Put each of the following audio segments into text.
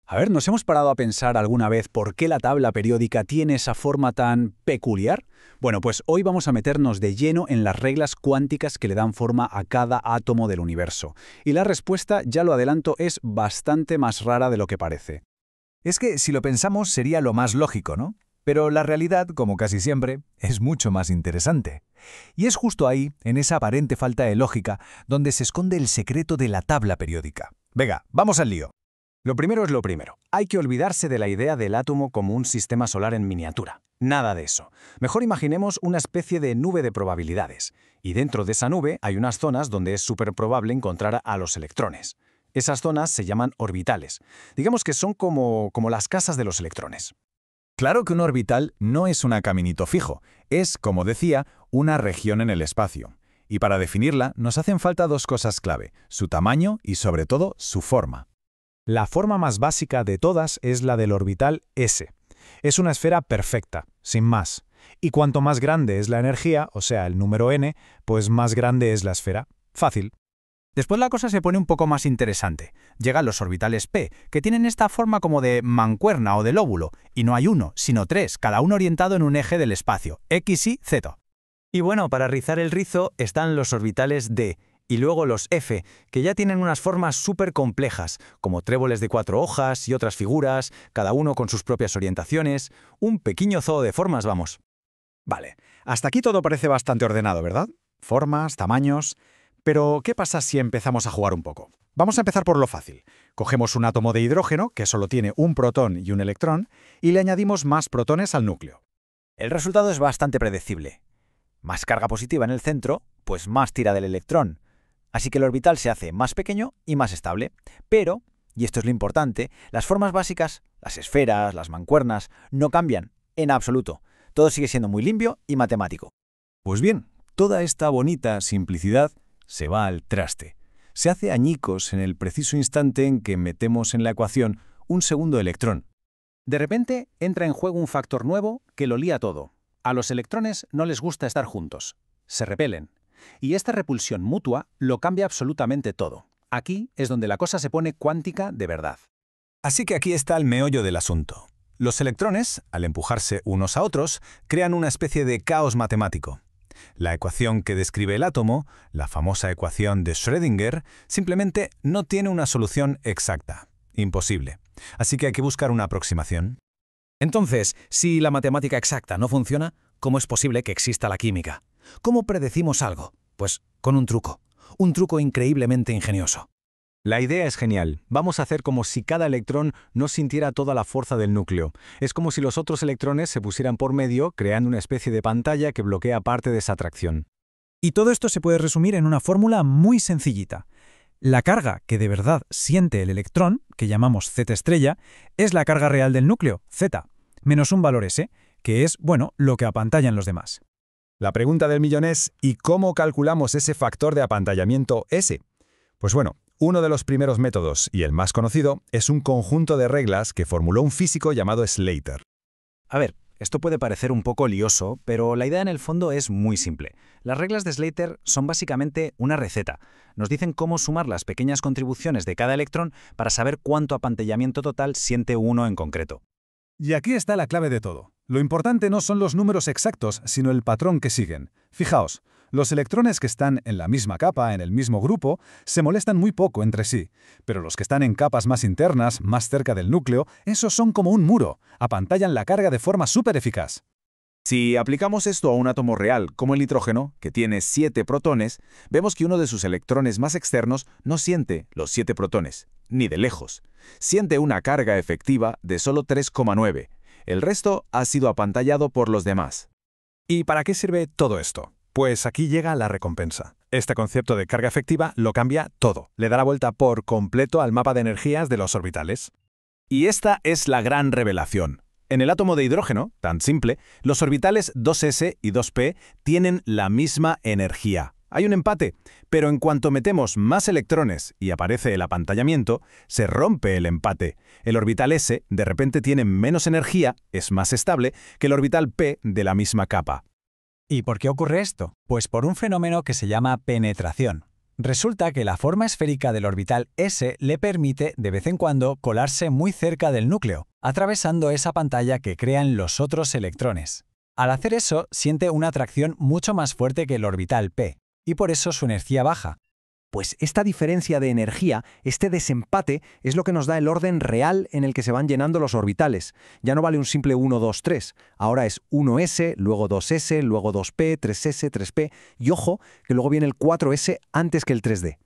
A ver, ¿nos hemos parado a pensar alguna vez por qué la tabla periódica tiene esa forma tan peculiar? Bueno, pues hoy vamos a meternos de lleno en las reglas cuánticas que le dan forma a cada átomo del universo. Y la respuesta, ya lo adelanto, es bastante más rara de lo que parece. Es que si lo pensamos sería lo más lógico, ¿no? Pero la realidad, como casi siempre, es mucho más interesante. Y es justo ahí, en esa aparente falta de lógica, donde se esconde el secreto de la tabla periódica. Venga, vamos al lío. Lo primero es lo primero. Hay que olvidarse de la idea del átomo como un sistema solar en miniatura. Nada de eso. Mejor imaginemos una especie de nube de probabilidades. Y dentro de esa nube hay unas zonas donde es súper probable encontrar a los electrones. Esas zonas se llaman orbitales. Digamos que son como las casas de los electrones. Claro que un orbital no es un caminito fijo. Es, como decía, una región en el espacio. Y para definirla nos hacen falta dos cosas clave: su tamaño y, sobre todo, su forma. La forma más básica de todas es la del orbital S. Es una esfera perfecta, sin más. Y cuanto más grande es la energía, o sea, el número n, pues más grande es la esfera. Fácil. Después la cosa se pone un poco más interesante. Llegan los orbitales P, que tienen esta forma como de mancuerna o de lóbulo, y no hay uno, sino tres, cada uno orientado en un eje del espacio, X, Y, Z. Y bueno, para rizar el rizo están los orbitales D, y luego los F, que ya tienen unas formas súper complejas, como tréboles de 4 hojas y otras figuras, cada uno con sus propias orientaciones. Un pequeño zoo de formas, vamos. Vale, hasta aquí todo parece bastante ordenado, ¿verdad? Formas, tamaños. Pero, ¿qué pasa si empezamos a jugar un poco? Vamos a empezar por lo fácil. Cogemos un átomo de hidrógeno, que solo tiene un protón y un electrón, y le añadimos más protones al núcleo. El resultado es bastante predecible. Más carga positiva en el centro, pues más tira del electrón. Así que el orbital se hace más pequeño y más estable. Pero, y esto es lo importante, las formas básicas, las esferas, las mancuernas, no cambian en absoluto. Todo sigue siendo muy limpio y matemático. Pues bien, toda esta bonita simplicidad se va al traste. Se hace añicos en el preciso instante en que metemos en la ecuación un segundo electrón. De repente entra en juego un factor nuevo que lo lía todo. A los electrones no les gusta estar juntos. Se repelen. Y esta repulsión mutua lo cambia absolutamente todo. Aquí es donde la cosa se pone cuántica de verdad. Así que aquí está el meollo del asunto. Los electrones, al empujarse unos a otros, crean una especie de caos matemático. La ecuación que describe el átomo, la famosa ecuación de Schrödinger, simplemente no tiene una solución exacta. Imposible. Así que hay que buscar una aproximación. Entonces, si la matemática exacta no funciona, ¿cómo es posible que exista la química? ¿Cómo predecimos algo? Pues con un truco increíblemente ingenioso. La idea es genial. Vamos a hacer como si cada electrón no sintiera toda la fuerza del núcleo. Es como si los otros electrones se pusieran por medio, creando una especie de pantalla que bloquea parte de esa atracción. Y todo esto se puede resumir en una fórmula muy sencillita. La carga que de verdad siente el electrón, que llamamos Z estrella, es la carga real del núcleo, Z, menos un valor S, que es, bueno, lo que apantallan los demás. La pregunta del millón es, ¿y cómo calculamos ese factor de apantallamiento S? Pues bueno, uno de los primeros métodos, y el más conocido, es un conjunto de reglas que formuló un físico llamado Slater. A ver, esto puede parecer un poco lioso, pero la idea en el fondo es muy simple. Las reglas de Slater son básicamente una receta. Nos dicen cómo sumar las pequeñas contribuciones de cada electrón para saber cuánto apantallamiento total siente uno en concreto. Y aquí está la clave de todo. Lo importante no son los números exactos, sino el patrón que siguen. Fijaos, los electrones que están en la misma capa, en el mismo grupo, se molestan muy poco entre sí. Pero los que están en capas más internas, más cerca del núcleo, esos son como un muro, apantallan la carga de forma súper eficaz. Si aplicamos esto a un átomo real, como el nitrógeno, que tiene 7 protones, vemos que uno de sus electrones más externos no siente los 7 protones, ni de lejos. Siente una carga efectiva de solo 3,9. El resto ha sido apantallado por los demás. ¿Y para qué sirve todo esto? Pues aquí llega la recompensa. Este concepto de carga efectiva lo cambia todo. Le da la vuelta por completo al mapa de energías de los orbitales. Y esta es la gran revelación. En el átomo de hidrógeno, tan simple, los orbitales 2s y 2p tienen la misma energía. Hay un empate, pero en cuanto metemos más electrones y aparece el apantallamiento, se rompe el empate. El orbital s de repente tiene menos energía, es más estable, que el orbital p de la misma capa. ¿Y por qué ocurre esto? Pues por un fenómeno que se llama penetración. Resulta que la forma esférica del orbital S le permite, de vez en cuando, colarse muy cerca del núcleo, atravesando esa pantalla que crean los otros electrones. Al hacer eso, siente una atracción mucho más fuerte que el orbital P, y por eso su energía baja. Pues esta diferencia de energía, este desempate, es lo que nos da el orden real en el que se van llenando los orbitales. Ya no vale un simple 1, 2, 3. Ahora es 1s, luego 2s, luego 2p, 3s, 3p, y ojo, que luego viene el 4s antes que el 3d.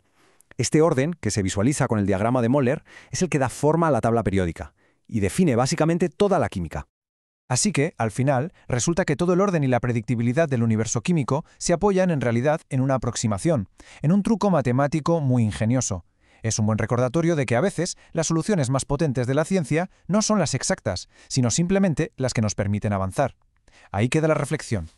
Este orden, que se visualiza con el diagrama de Moller, es el que da forma a la tabla periódica, y define básicamente toda la química. Así que, al final, resulta que todo el orden y la predictibilidad del universo químico se apoyan en realidad en una aproximación, en un truco matemático muy ingenioso. Es un buen recordatorio de que a veces las soluciones más potentes de la ciencia no son las exactas, sino simplemente las que nos permiten avanzar. Ahí queda la reflexión.